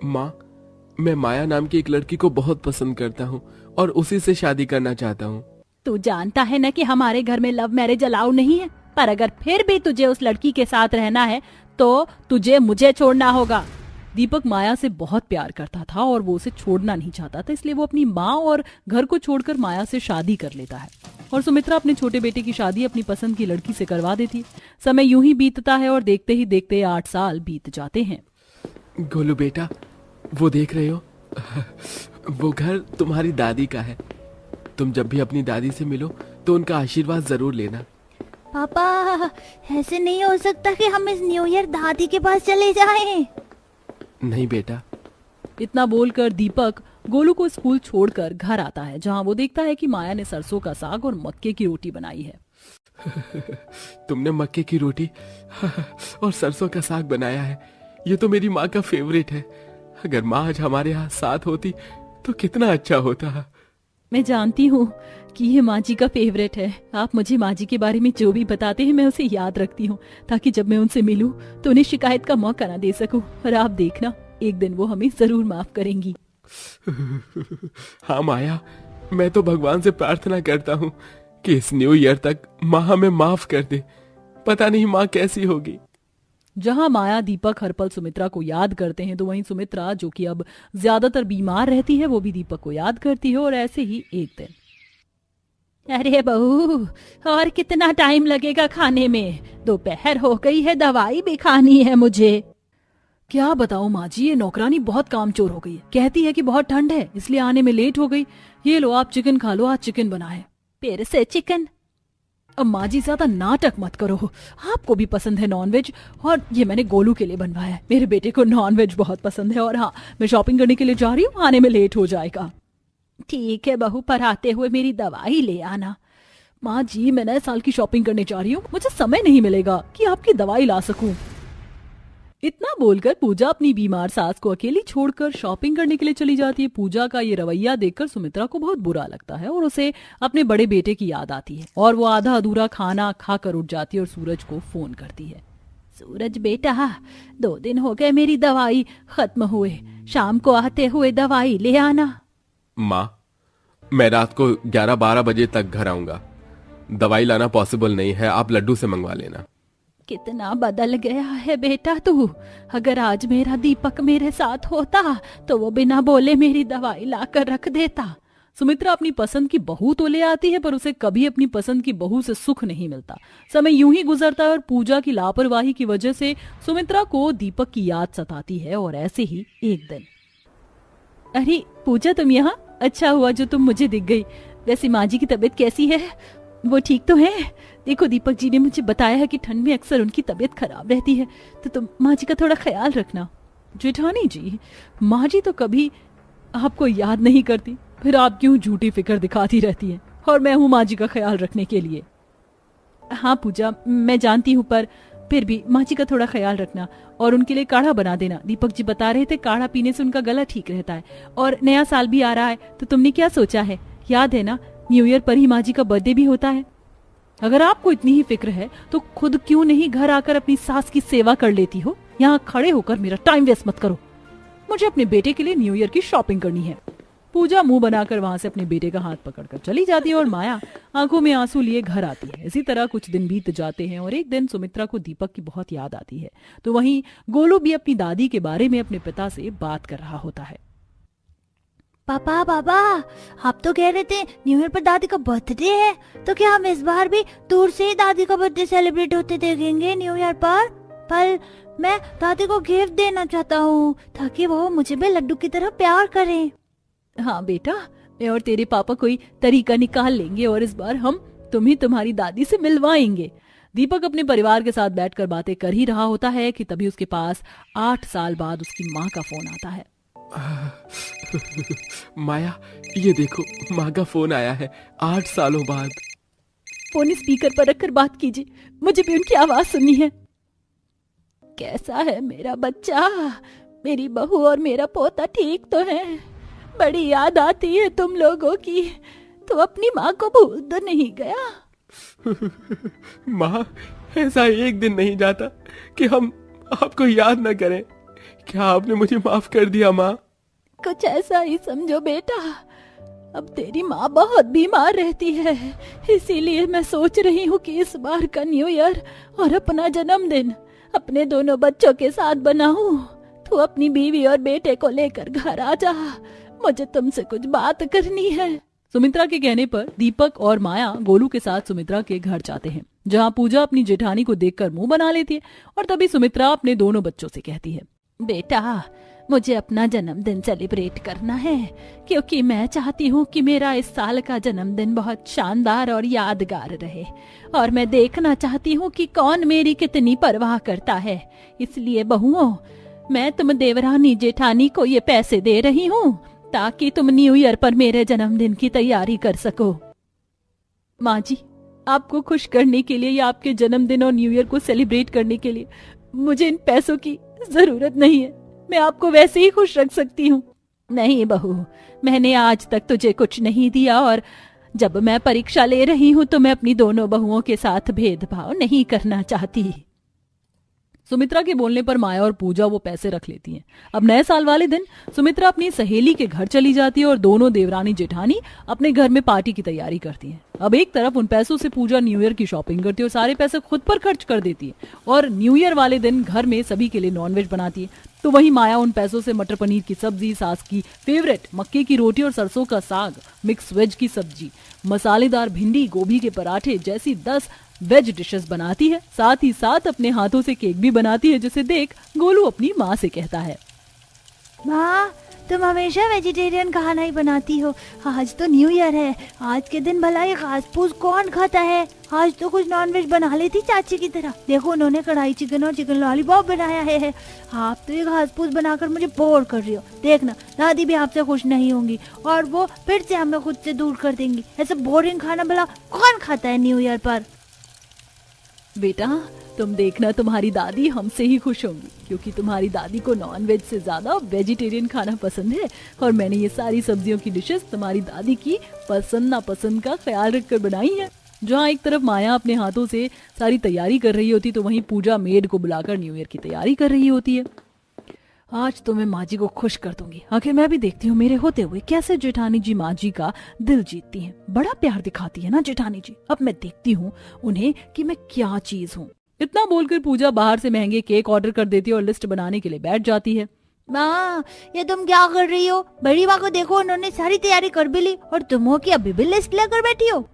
माँ, मैं माया नाम की एक लड़की को बहुत पसंद करता हूँ और उसी से शादी करना चाहता हूँ। तू जानता है ना कि हमारे घर में लव मैरिज अलाउ नहीं है, पर अगर फिर भी तुझे उस लड़की के साथ रहना है तो तुझे मुझे छोड़ना होगा। दीपक माया से बहुत प्यार करता था और वो उसे छोड़ना नहीं चाहता था, इसलिए वो अपनी माँ और घर को छोड़कर माया से शादी कर लेता है और सुमित्रा अपने छोटे बेटे की शादी अपनी पसंद की लड़की से करवा देती है। समय यूं ही बीतता है और देखते ही देखते 8 साल बीत जाते हैं। गोलू बेटा, वो देख रहे हो, वो घर तुम्हारी दादी का है। तुम जब भी अपनी दादी से मिलो तो उनका आशीर्वाद जरूर लेना। पापा, ऐसे नहीं हो सकता कि हम इस न्यू ईयर दादी के पास चले जाएं। नहीं बेटा। इतना बोलकर दीपक गोलू को स्कूल छोड़कर घर आता है, जहां वो देखता है कि माया ने सरसों का साग और मक्के की रोटी बनाई है। तुमने मक्के की रोटी और सरसों का साग बनाया है, ये तो मेरी माँ का फेवरेट है। अगर माँ आज हमारे यहाँ साथ होती तो कितना अच्छा होता। मैं जानती हूँ कि ये माँ जी का फेवरेट है। आप मुझे माँ जी के बारे में जो भी बताते हैं मैं उसे याद रखती हूँ, ताकि जब मैं उनसे मिलूं तो उन्हें शिकायत का मौका ना दे सकूं। और आप देखना, एक दिन वो हमें जरूर माफ करेंगी। हाँ माया, मैं तो भगवान से प्रार्थना करता हूँ कि इस न्यू ईयर तक माँ हमें माफ कर दे। पता नहीं माँ कैसी होगी। जहां माया दीपक हर पल सुमित्रा को याद करते हैं, तो वहीं सुमित्रा, जो कि अब ज्यादातर बीमार रहती है, वो भी दीपक को याद करती है। और ऐसे ही एक दिन, अरे बहू, और कितना टाइम लगेगा खाने में? दोपहर हो गई है, दवाई भी खानी है मुझे। क्या बताऊं माँ जी, ये नौकरानी बहुत कामचोर हो गई है। कहती है कि बहुत ठंड है इसलिए आने में लेट हो गई। ये लो आप चिकन खा लो, आज चिकन बना है। फिर से चिकन? अब माँ जी ज्यादा नाटक मत करो, आपको भी पसंद है नॉनवेज, और ये मैंने गोलू के लिए बनवाया है। मेरे बेटे को नॉनवेज बहुत पसंद है। और हाँ, मैं शॉपिंग करने के लिए जा रही हूँ, आने में लेट हो जाएगा। ठीक है बहू, पर आते हुए मेरी दवाई ले आना। माँ जी, मैं नए साल की शॉपिंग करने जा रही हूँ, मुझे समय नहीं मिलेगा कि आपकी दवाई ला सकूं। इतना बोलकर पूजा अपनी बीमार सास को अकेली छोड़कर शॉपिंग करने के लिए चली जाती है। पूजा का ये रवैया देखकर सुमित्रा को बहुत बुरा लगता है और उसे अपने बड़े बेटे की याद आती है और वो आधा अधूरा खाना खाकर उठ जाती है और सूरज को फोन करती है। सूरज बेटा, 2 दिन हो गए मेरी दवाई खत्म हुए, शाम को आते हुए दवाई ले आना। माँ, मैं रात को 11-12 बजे तक घर आऊंगा। दवाई लाना पॉसिबल नहीं है, आप लड्डू से मंगवा लेना। कितना बदल गया है बेटा तू। अगर आज मेरा दीपक मेरे साथ होता तो वो बिना बोले मेरी दवाई लाकर रख देता। सुमित्रा अपनी पसंद की बहू तो ले आती है, पर उसे कभी अपनी पसंद की बहू से सुख नहीं मिलता। समय यूं ही गुजरता है और पूजा की लापरवाही की वजह से सुमित्रा को दीपक की याद सताती है। और ऐसे ही एक दिन, अरे पूजा, तुम यहाँ? अच्छा हुआ जो तुम मुझे दिख गई। वैसे माँ जी की तबीयत कैसी है? वो ठीक तो है? देखो, दीपक जी ने मुझे बताया है कि ठंड में अक्सर उनकी तबीयत खराब रहती है, तो तुम माँ जी का थोड़ा ख्याल रखना। जेठानी जी, माँ जी तो कभी आपको याद नहीं करती, फिर आप क्यों झूठी फिक्र दिखाती रहती हैं? और मैं हूँ माँ जी का ख्याल रखने के लिए। हाँ पूजा, मैं जानती हूँ, पर फिर भी माँ जी का थोड़ा ख्याल रखना और उनके लिए काढ़ा बना देना। दीपक जी बता रहे थे काढ़ा पीने से उनका गला ठीक रहता है। और नया साल भी आ रहा है, तो तुमने क्या सोचा है? याद है ना, न्यू ईयर पर ही माँ जी का बर्थडे भी होता है। अगर आपको इतनी ही फिक्र है तो खुद क्यों नहीं घर आकर अपनी सास की सेवा कर लेती हो? यहाँ खड़े होकर मेरा टाइम वेस्ट मत करो। मुझे अपने बेटे के लिए न्यू ईयर की शॉपिंग करनी है। पूजा मुंह बनाकर वहां से अपने बेटे का हाथ पकड़कर चली जाती है और माया आंखों में आंसू लिए घर आती है। इसी तरह कुछ दिन बीत जाते हैं और एक दिन सुमित्रा को दीपक की बहुत याद आती है। तो वहीं गोलू भी अपनी दादी के बारे में अपने पिता से बात कर रहा होता है। पापा पापा, आप तो कह रहे थे न्यू ईयर पर दादी का बर्थडे है, तो क्या हम इस बार भी दूर से ही दादी का बर्थडे सेलिब्रेट होते देखेंगे न्यू ईयर पर? पर मैं दादी को गिफ्ट देना चाहता हूँ ताकि वो मुझे भी लड्डू की तरह प्यार करें। हाँ बेटा, मैं और तेरे पापा कोई तरीका निकाल लेंगे और इस बार हम तुम्हें तुम्हारी दादी से मिलवाएंगे। दीपक अपने परिवार के साथ बैठकर बातें कर ही रहा होता है कि तभी उसके पास 8 साल बाद उसकी माँ का फोन आता है। माया, ये देखो, माँ का फोन आया है 8 सालों बाद। फोन स्पीकर पर रखकर बात कीजिए, मुझे भी उनकी आवाज सुननी है। कैसा है मेरा बच्चा? मेरी बहू और मेरा पोता ठीक तो है? बड़ी याद आती है तुम लोगों की। तो अपनी माँ को भूल तो नहीं गया? माँ, ऐसा एक दिन नहीं जाता कि हम आपको याद न करें। क्या आपने मुझे माफ कर दिया माँ? कुछ ऐसा ही समझो बेटा, अब तेरी माँ बहुत बीमार रहती है, इसीलिए मैं सोच रही हूँ कि इस बार का न्यू ईयर और अपना जन्मदिन अपने दोनों बच्चों के साथ बनाऊं। तू अपनी बीवी और बेटे को लेकर घर आ जा, मुझे तुमसे कुछ बात करनी है। सुमित्रा के कहने पर दीपक और माया गोलू के साथ सुमित्रा के घर जाते हैं, जहाँ पूजा अपनी जेठानी को देखकर मुंह बना लेती है। और तभी सुमित्रा अपने दोनों बच्चों से कहती है, बेटा मुझे अपना जन्मदिन सेलिब्रेट करना है, क्योंकि मैं चाहती हूँ कि मेरा इस साल का जन्मदिन बहुत शानदार और यादगार रहे, और मैं देखना चाहती हूँ कि कौन मेरी कितनी परवाह करता है। इसलिए बहुओं, मैं तुम देवरानी जेठानी को ये पैसे दे रही हूँ ताकि तुम न्यू ईयर पर मेरे जन्मदिन की तैयारी कर सको। माँ जी, आपको खुश करने के लिए या आपके जन्मदिन और न्यू ईयर को सेलिब्रेट करने के लिए मुझे इन पैसों की जरूरत नहीं है, मैं आपको वैसे ही खुश रख सकती हूँ। नहीं बहू, मैंने आज तक तुझे कुछ नहीं दिया, और जब मैं परीक्षा ले रही हूँ तो मैं अपनी दोनों बहुओं के साथ भेदभाव नहीं करना चाहती। सुमित्रा के बोलने पर माया और पूजा वो पैसे रख लेती हैं। अब नए साल वाले दिन सुमित्रा अपनी सहेली के घर चली जाती है और दोनों देवरानी जेठानी अपने घर में पार्टी की तैयारी करती हैं। अब एक तरफ उन पैसों से पूजा न्यू ईयर की शॉपिंग करती है और सारे पैसे खुद पर खर्च कर देती है, और न्यू ईयर वाले दिन घर में सभी के लिए नॉनवेज बनाती है। तो वहीं माया उन पैसों से मटर पनीर की सब्जी, सास की फेवरेट मक्के की रोटी और सरसों का साग, मिक्स वेज की सब्जी, मसालेदार भिंडी, गोभी के पराठे जैसी 10 वेज डिशेस बनाती है। साथ ही साथ अपने हाथों से केक भी बनाती है, जिसे देख गोलू अपनी माँ से कहता है, माँ तुम हमेशा वेजिटेरियन खाना ही बनाती हो, आज तो न्यू ईयर है, आज के दिन भला ये घास फूस कौन खाता है? आज तो कुछ नॉनवेज बना लेती चाची की तरह। देखो उन्होंने कढ़ाई चिकन और चिकन लॉलीपॉप बनाया है। आप तो ये घास फूस बनाकर मुझे बोर कर रही हो। देखना दादी भी आपसे खुश नहीं होंगी और वो फिर से हमें खुद से दूर कर देंगी। ऐसा बोरिंग खाना भला कौन खाता है न्यू ईयर पर? बेटा तुम देखना, तुम्हारी दादी हमसे ही खुश होंगी, क्योंकि तुम्हारी दादी को नॉनवेज से ज्यादा वेजिटेरियन खाना पसंद है, और मैंने ये सारी सब्जियों की डिशेस तुम्हारी दादी की पसंद नापसंद का ख्याल रखकर बनाई है। जहाँ एक तरफ माया अपने हाथों से सारी तैयारी कर रही होती, तो वहीं पूजा मेड को बुलाकर न्यू ईयर की तैयारी कर रही होती है। आज तो मैं माँ जी को खुश कर दूंगी। आखिर मैं भी देखती हूँ मेरे होते हुए कैसे जेठानी जी माँ जी का दिल जीतती हैं। बड़ा प्यार दिखाती है ना जेठानी जी। अब मैं देखती हूँ उन्हें कि मैं क्या चीज हूँ। इतना बोलकर पूजा बाहर से महंगे केक ऑर्डर कर देती है और लिस्ट बनाने के लिए बैठ जाती है। माँ ये तुम क्या कर रही हो? बड़ी माँ को देखो, उन्होंने सारी तैयारी कर भी ली और तुम हो कि अभी भी लिस्ट लेकर बैठी हो।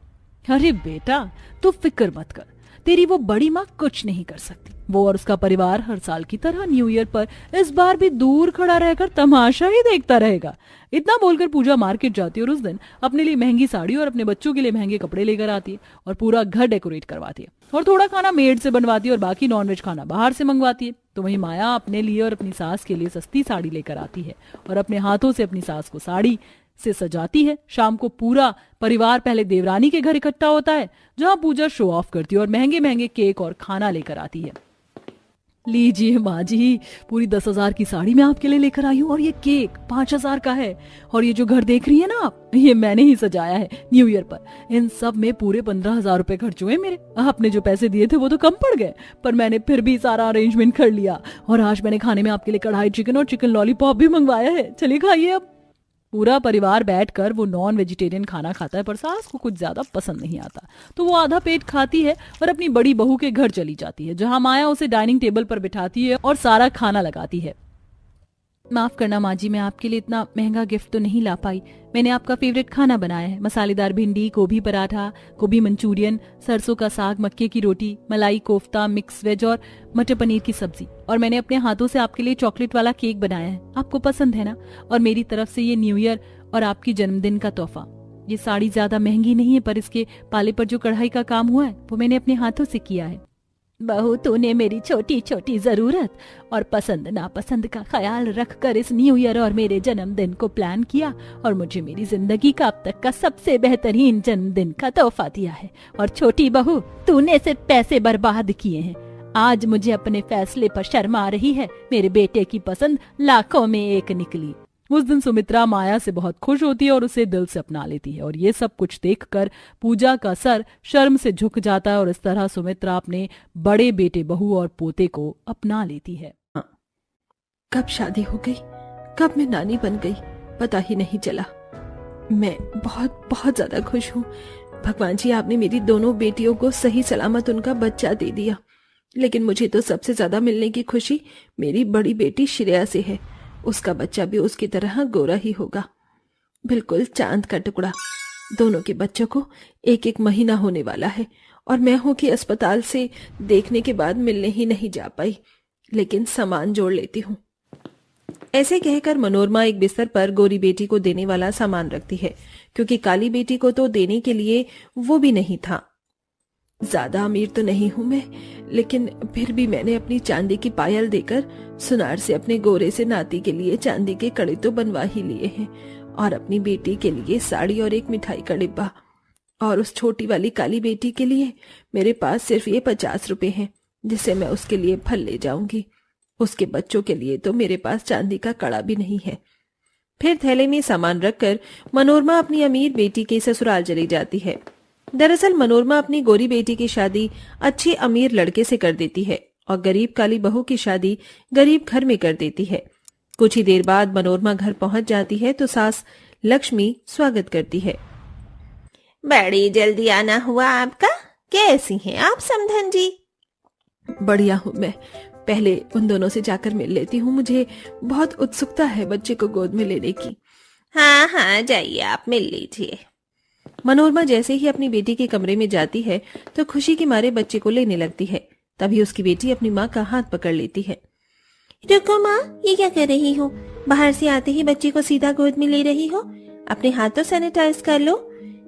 अरे बेटा तू फिक्र मत कर, तेरी वो बड़ी माँ कुछ नहीं कर सकती। वो और उसका परिवार हर साल की तरह न्यू ईयर पर इस बार भी दूर खड़ा रहकर तमाशा ही देखता रहेगा। इतना बोलकर पूजा मार्केट जाती है और उस दिन अपने लिए महंगी साड़ी और अपने बच्चों के लिए महंगे कपड़े लेकर आती है और पूरा घर डेकोरेट करवाती है, और थोड़ा खाना मेड से बनवाती है और बाकी नॉनवेज खाना बाहर से मंगवाती है। तो वहीं माया अपने लिए और अपनी सास के लिए सस्ती साड़ी लेकर आती है और अपने हाथों से अपनी सास को साड़ी से सजाती है। शाम को पूरा परिवार पहले देवरानी के घर इकट्ठा होता है, जहां पूजा शो ऑफ करती है और महंगे महंगे केक और खाना लेकर आती है। लीजिए माँ जी, पूरी 10,000 की साड़ी मैं आपके लिए लेकर आई हूँ, और ये केक 5,000 का है, और ये जो घर देख रही है ना आप, ये मैंने ही सजाया है न्यू ईयर पर। इन सब में पूरे 15,000 रुपए खर्च हुए मेरे। आपने जो पैसे दिए थे वो तो कम पड़ गए, पर मैंने फिर भी सारा अरेंजमेंट कर लिया, और आज मैंने खाने में आपके लिए कढ़ाई चिकन और चिकन लॉलीपॉप भी मंगवाया है। चलिए खाइए। अब पूरा परिवार बैठकर वो नॉन वेजिटेरियन खाना खाता है, पर सास को कुछ ज्यादा पसंद नहीं आता, तो वो आधा पेट खाती है और अपनी बड़ी बहू के घर चली जाती है, जहां माया उसे डाइनिंग टेबल पर बिठाती है और सारा खाना लगाती है। माफ करना माँ जी, मैं आपके लिए इतना महंगा गिफ्ट तो नहीं ला पाई। मैंने आपका फेवरेट खाना बनाया है, मसालेदार भिंडी, गोभी पराठा, गोभी मंचूरियन, सरसों का साग, मक्के की रोटी, मलाई कोफ्ता, मिक्स वेज और मटर पनीर की सब्जी, और मैंने अपने हाथों से आपके लिए चॉकलेट वाला केक बनाया है। आपको पसंद है ना? और मेरी तरफ से ये न्यू ईयर और आपकी जन्मदिन का तोहफा। ये साड़ी ज्यादा महंगी नहीं है, पर इसके पाले पर जो कढ़ाई का काम हुआ है वो मैंने अपने हाथों से किया है। बहू, तूने मेरी छोटी छोटी जरूरत और पसंद नापसंद का ख्याल रखकर इस न्यू ईयर और मेरे जन्मदिन को प्लान किया, और मुझे मेरी जिंदगी का अब तक का सबसे बेहतरीन जन्मदिन का तोहफा दिया है। और छोटी बहू, तूने सिर्फ पैसे बर्बाद किए हैं। आज मुझे अपने फैसले पर शर्म आ रही है। मेरे बेटे की पसंद लाखों में एक निकली। उस दिन सुमित्रा माया से बहुत खुश होती है और उसे दिल से अपना लेती है, और ये सब कुछ देखकर पूजा का सर शर्म से झुक जाता है, और इस तरह सुमित्रा अपने बड़े बेटे, बहू और पोते को अपना लेती है। कब शादी हो गई, कब मैं नानी बन गई, पता ही नहीं चला। मैं बहुत बहुत ज्यादा खुश हूँ। भगवान जी, आपने मेरी दोनों बेटियों को सही सलामत उनका बच्चा दे दिया। लेकिन मुझे तो सबसे ज्यादा मिलने की खुशी मेरी बड़ी बेटी श्रेया से है। उसका बच्चा भी उसकी तरह गोरा ही होगा, बिल्कुल चांद का टुकड़ा। दोनों के बच्चों को एक एक महीना होने वाला है और मैं हूं कि अस्पताल से देखने के बाद मिलने ही नहीं जा पाई, लेकिन सामान जोड़ लेती हूँ। ऐसे कहकर मनोरमा एक बिस्तर पर गोरी बेटी को देने वाला सामान रखती है, क्योंकि काली बेटी को तो देने के लिए वो भी नहीं था। ज्यादा अमीर तो नहीं हूं मैं, लेकिन फिर भी मैंने अपनी चांदी की पायल देकर सुनार से अपने गोरे से नाती के लिए चांदी के कड़े तो बनवा ही लिए हैं, और अपनी बेटी के लिए साड़ी और एक मिठाई का डिब्बा। और उस छोटी वाली काली बेटी के लिए मेरे पास सिर्फ ये 50 रुपए हैं, जिसे मैं उसके लिए फल ले जाऊंगी। उसके बच्चों के लिए तो मेरे पास चांदी का कड़ा भी नहीं है। फिर थैले में सामान रखकर मनोरमा अपनी अमीर बेटी के ससुराल चली जाती है। दरअसल मनोरमा अपनी गोरी बेटी की शादी अच्छे अमीर लड़के से कर देती है और गरीब काली बहू की शादी गरीब घर में कर देती है। कुछ ही देर बाद मनोरमा घर पहुंच जाती है तो सास लक्ष्मी स्वागत करती है। बड़ी जल्दी आना हुआ आपका। कैसी हैं आप समधन जी? बढ़िया हूँ मैं। पहले उन दोनों से जाकर मिल लेती हूँ, मुझे बहुत उत्सुकता है बच्चे को गोद में लेने की। हाँ हाँ, जाइए आप मिल लीजिए। मनोरमा जैसे ही अपनी बेटी के कमरे में जाती है तो खुशी के मारे बच्चे को लेने लगती है। तभी उसकी बेटी अपनी माँ का हाथ पकड़ लेती है। रुको माँ, ये क्या कर रही हो? बाहर से आते ही बच्चे को सीधा गोद में ले रही हो। अपने हाथ तो सैनिटाइज कर लो।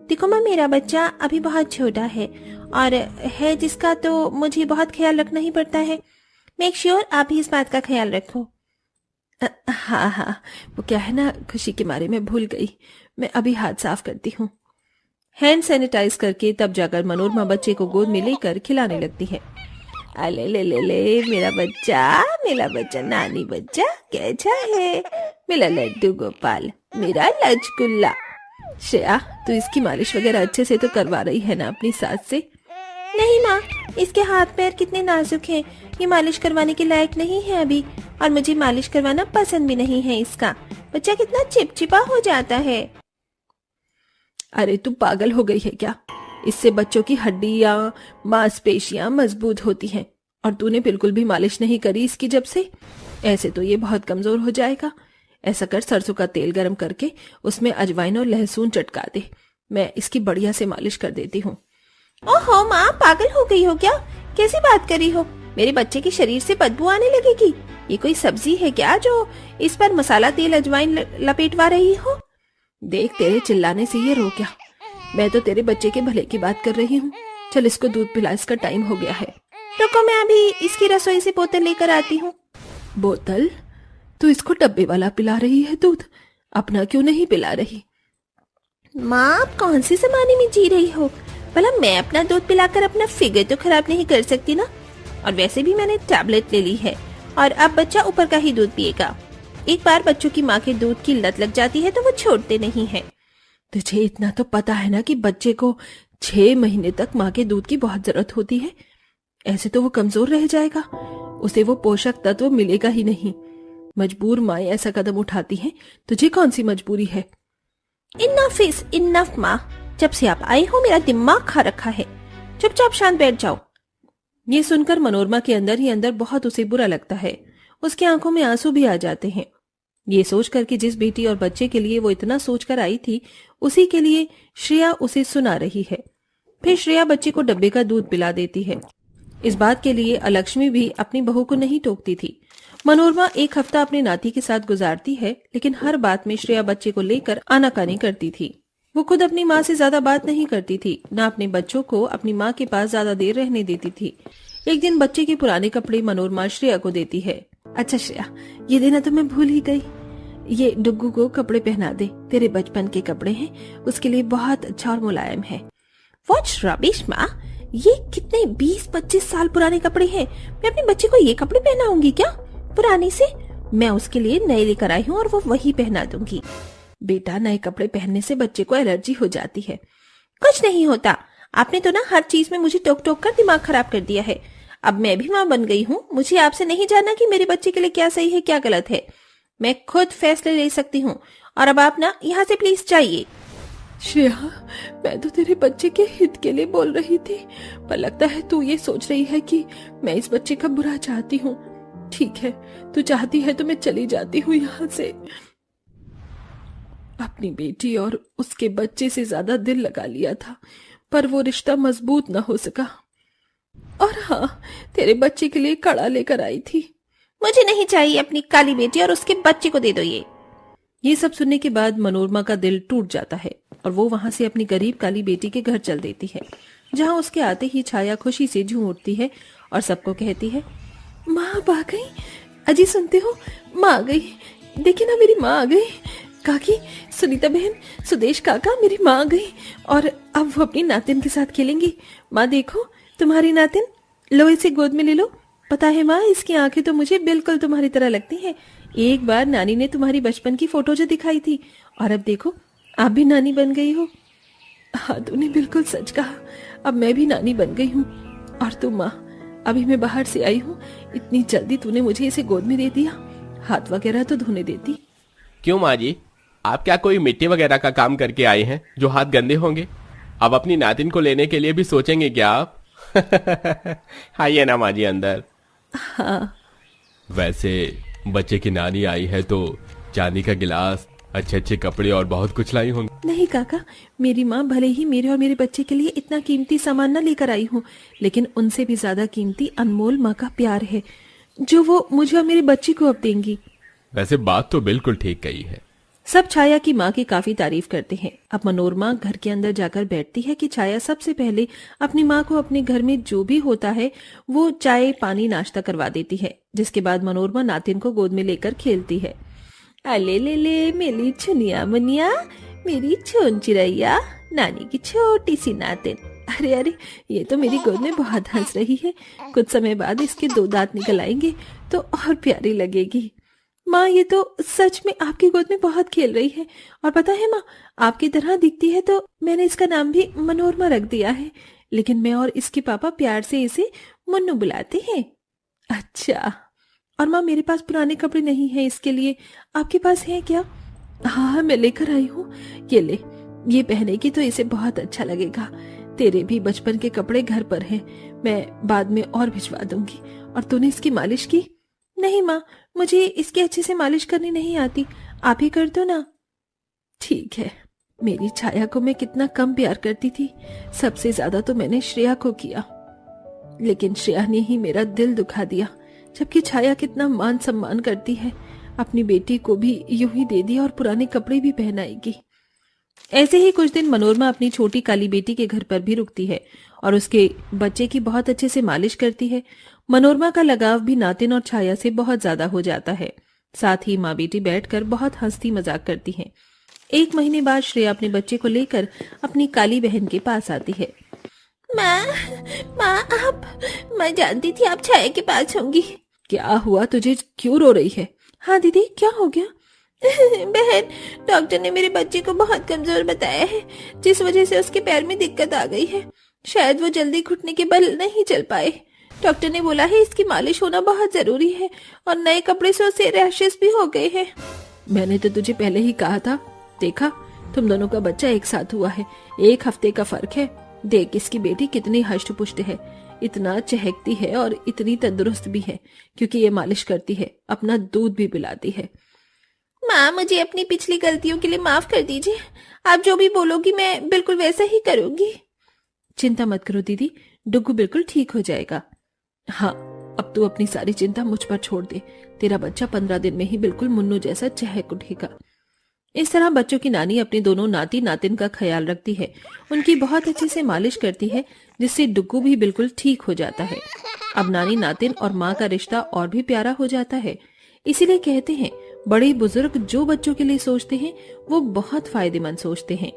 देखो माँ, मेरा बच्चा अभी बहुत छोटा है और है जिसका तो मुझे बहुत ख्याल रखना ही पड़ता है। मेक श्योर आप भी इस बात का ख्याल रखो। हाँ हाँ, वो क्या है ना, खुशी के मारे मैं भूल गई। मैं अभी हाथ साफ करती हूँ। हैंड सैनिटाइज करके तब जाकर मनोरमा बच्चे को गोद में लेकर खिलाने लगती है। अले ले ले ले, मेरा बच्चा नानी बच्चा कैसा है? मेरा लड्डू गोपाल, मेरा लचकुल्ला। श्रेया, तू इसकी मालिश वगैरह अच्छे से तो करवा रही है ना अपनी सास से? नहीं माँ, इसके हाथ पैर कितने नाजुक हैं, ये मालिश करवाने के लायक नहीं है अभी, और मुझे मालिश करवाना पसंद भी नहीं है। इसका बच्चा कितना चिपचिपा हो जाता है। अरे तू पागल हो गई है क्या? इससे बच्चों की हड्डियां मांसपेशियां मजबूत होती हैं, और तूने बिल्कुल भी मालिश नहीं करी इसकी जब से। ऐसे तो ये बहुत कमजोर हो जाएगा। ऐसा कर, सरसों का तेल गरम करके उसमें अजवाइन और लहसुन चटका दे। मैं इसकी बढ़िया से मालिश कर देती हूँ। ओहो माँ, पागल हो गई हो क्या? कैसी बात करी हो? मेरे बच्चे के शरीर से बदबू आने लगेगी। ये कोई सब्जी है क्या जो इस पर मसाला तेल अजवाइन लपेटवा रही हो? देख, तेरे चिल्लाने से ये रो क्या? मैं तो तेरे बच्चे के भले की बात कर रही हूँ। चल इसको दूध पिला, इसका टाइम हो गया है। रुको, मैं अभी इसकी रसोई से बोतल लेकर आती हूँ। बोतल? तू इसको डब्बे वाला पिला रही है दूध, अपना क्यों नहीं पिला रही? माँ, आप कौन सी जमाने में जी रही हो? भला मैं अपना दूध पिलाकर अपना फिगर तो खराब नहीं कर सकती ना। और वैसे भी मैंने टैबलेट ले ली है और अब बच्चा ऊपर का ही दूध पिएगा। एक बार बच्चों की माँ के दूध की लत लग जाती है तो वो छोड़ते नहीं है। तुझे इतना तो पता है ना कि बच्चे को 6 महीने तक माँ के दूध की बहुत जरूरत होती है। ऐसे तो वो कमजोर रह जाएगा, उसे वो पोषक तत्व मिलेगा ही नहीं। मजबूर माँ ऐसा कदम उठाती है, तुझे कौन सी मजबूरी है? इनफ इज इनफ माँ, जब से आप आई हो मेरा दिमाग खा रखा है। चुपचाप शांत बैठ जाओ। ये सुनकर मनोरमा के अंदर ही अंदर बहुत उसे बुरा लगता है। उसकी आंखों में आंसू भी आ जाते हैं। ये सोचकर कि जिस बेटी और बच्चे के लिए वो इतना सोचकर आई थी, उसी के लिए श्रेया उसे सुना रही है। फिर श्रेया बच्चे को डब्बे का दूध पिला देती है। इस बात के लिए अलक्ष्मी भी अपनी बहू को नहीं टोकती थी। मनोरमा एक हफ्ता अपने नाती के साथ गुजारती है, लेकिन हर बात में श्रेया बच्चे को लेकर आनाकानी करती थी। वो खुद अपनी माँ से ज्यादा बात नहीं करती थी, न अपने बच्चों को अपनी माँ के पास ज्यादा देर रहने देती थी। एक दिन बच्चे के पुराने कपड़े मनोरमा श्रेया को देती है। अच्छा श्रेया, ये देना तो मैं भूल ही गई। ये डुग्गू को कपड़े पहना दे, तेरे बचपन के कपड़े हैं, उसके लिए बहुत अच्छा और मुलायम है। व्हाट्स रबिश माँ, ये कितने 20-25 साल पुराने कपड़े हैं। मैं अपने बच्चे को ये कपड़े पहनाऊंगी क्या पुराने से? मैं उसके लिए नए लेकर आई हूँ और वो वही पहना दूंगी। बेटा, नए कपड़े पहनने से बच्चे को एलर्जी हो जाती है। कुछ नहीं होता। आपने तो ना हर चीज में मुझे टोक टोक कर दिमाग खराब कर दिया है। अब मैं भी माँ बन गई हूँ, मुझे आपसे नहीं जानना कि मेरे बच्चे के लिए क्या सही है क्या गलत है। मैं खुद फैसले ले सकती हूँ और अब आप ना यहाँ से प्लीज जाइए। श्रेया, मैं तो तेरे बच्चे के हित के लिए बोल रही थी, पर लगता है तू ये सोच रही है कि मैं इस बच्चे का बुरा चाहती हूँ। ठीक है, तू चाहती है तो मैं चली जाती हूँ यहाँ से। अपनी बेटी और उसके बच्चे से ज्यादा दिल लगा लिया था, पर वो रिश्ता मजबूत न हो सका। और हाँ, तेरे बच्चे के लिए कड़ा लेकर आई थी। मुझे नहीं चाहिए अपनी काली बेटी, और उसके बच्चे को दे दो ये सब सुनने के बाद मनोरमा का दिल टूट जाता है और वो वहां से अपनी गरीब काली बेटी के घर चल देती है, जहां उसके आते ही छाया खुशी से झूम उठती है और सबको कहती है, माँ अब आ गई। अजी सुनते हो, माँ आ गई। देखिए ना, मेरी माँ आ गई। काकी, सुनीता बहन, सुदेश काका, मेरी माँ आ गई और अब वो अपनी नातिन के साथ खेलेंगी। माँ देखो, तुम्हारी नातिन, लो इसे गोद में ले लो। पता है माँ, इसकी आंखें तो मुझे बिल्कुल तुम्हारी तरह लगती हैं। एक बार नानी ने तुम्हारी बचपन की फोटो जो दिखाई थी, और अब देखो आप भी नानी बन गई हो। हाँ, तूने बिल्कुल सच कहा, अब मैं भी नानी बन गई हूँ। और तू माँ, अभी मैं बाहर से आई हूँ, इतनी जल्दी तूने मुझे इसे गोद में दे दिया, हाथ वगैरह तो धोने देती। क्यों माँ जी, आप क्या कोई मिट्टी वगैरह का काम करके आए हैं जो हाथ गंदे होंगे? अब अपनी नातिन को लेने के लिए भी सोचेंगे क्या आप? आइए ना माँ जी अंदर। हाँ। वैसे बच्चे की नानी आई है तो चांदी का गिलास, अच्छे अच्छे कपड़े और बहुत कुछ लाई होंगी। नहीं काका, मेरी माँ भले ही मेरे और मेरे बच्चे के लिए इतना कीमती सामान न लेकर आई हूँ, लेकिन उनसे भी ज्यादा कीमती अनमोल माँ का प्यार है, जो वो मुझे और मेरे बच्चे को अब देंगी। वैसे बात तो बिल्कुल ठीक कही है। सब छाया की माँ की काफी तारीफ करते हैं। अब मनोरमा घर के अंदर जाकर बैठती है कि छाया सबसे पहले अपनी माँ को अपने घर में जो भी होता है वो चाय पानी नाश्ता करवा देती है, जिसके बाद मनोरमा नातिन को गोद में लेकर खेलती है। अले ले ले मेरी चुनिया मुनिया, मेरी छोन चिड़ैया, नानी की छोटी सी नातिन। अरे अरे, ये तो मेरी गोद में बहुत हंस रही है। कुछ समय बाद इसके 2 दांत निकल आएंगे तो और प्यारी लगेगी। माँ, ये तो सच में आपकी गोद में बहुत खेल रही है, और पता है माँ, आपकी तरह दिखती है तो मैंने इसका नाम भी मनोरमा रख दिया है, लेकिन मैं और इसके पापा प्यार से इसे मुन्नू बुलाते हैं। अच्छा, और माँ मेरे पास पुराने कपड़े नहीं हैं इसके लिए, आपके पास हैं क्या? हाँ, मैं लेकर आई हूँ, ये ले, ये पहनेगी तो इसे बहुत अच्छा लगेगा। तेरे भी बचपन के कपड़े घर पर हैं, मैं बाद में और भिजवा दूंगी। और तूने इसकी मालिश की? नहीं माँ, मुझे इसकी अच्छे से मालिश करनी नहीं आती, आप ही कर दो ना। ठीक है। मेरी छाया को मैं कितना कम प्यार करती थी, सबसे ज्यादा तो मैंने श्रेया को किया, लेकिन श्रेया ने ही मेरा दिल दुखा दिया, जबकि छाया कितना मान सम्मान करती है। अपनी बेटी को भी यूं ही दे दिया और पुराने कपड़े भी पहनाएगी। ऐसे ही कुछ दिन मनोरमा अपनी छोटी काली बेटी के घर पर भी रुकती है और उसके बच्चे की बहुत अच्छे से मालिश करती है। मनोरमा का लगाव भी नातिन और छाया से बहुत ज्यादा हो जाता है। साथ ही माँ बेटी बैठकर बहुत हंसती मजाक करती हैं। 1 महीने बाद श्रेया अपने बच्चे को लेकर अपनी काली बहन के पास आती है। माँ, आप, मैं जानती थी आप छाया के पास होंगी। क्या हुआ, तुझे क्यों रो रही है? हाँ दीदी, क्या हो गया? बहन, डॉक्टर ने मेरे बच्चे को बहुत कमजोर बताया है, जिस वजह से उसके पैर में दिक्कत आ गई है। शायद वो जल्दी घुटने के बल नहीं चल पाए। डॉक्टर ने बोला है इसकी मालिश होना बहुत जरूरी है, और नए कपड़े से उसे रैशेस भी हो गए हैं। मैंने तो तुझे पहले ही कहा था, देखा, तुम दोनों का बच्चा एक साथ हुआ है, 1 हफ्ते का फर्क है। देख इसकी बेटी कितनी हष्ट पुष्ट है, इतना चहकती है और इतनी तंदुरुस्त भी है, क्योंकि ये मालिश करती है, अपना दूध भी पिलाती है। माँ, मुझे अपनी पिछली गलतियों के लिए माफ कर दीजिए। आप जो भी बोलोगी मैं बिल्कुल वैसा ही करूंगी। चिंता मत करो दीदी, डुग्गू बिल्कुल ठीक हो जाएगा। हाँ, अब तू अपनी सारी चिंता मुझ पर छोड़ दे, तेरा बच्चा 15 दिन में ही बिल्कुल मुन्नू जैसा चहक उठेगा। इस तरह बच्चों की नानी अपने दोनों नाती नातिन का ख्याल रखती है, उनकी बहुत अच्छे से मालिश करती है, जिससे डुग्गू भी बिल्कुल ठीक हो जाता है। अब नानी नातिन और माँ का रिश्ता और भी प्यारा हो जाता है। इसीलिए कहते हैं, बड़े बुजुर्ग जो बच्चों के लिए सोचते हैं वो बहुत फायदेमंद सोचते हैं।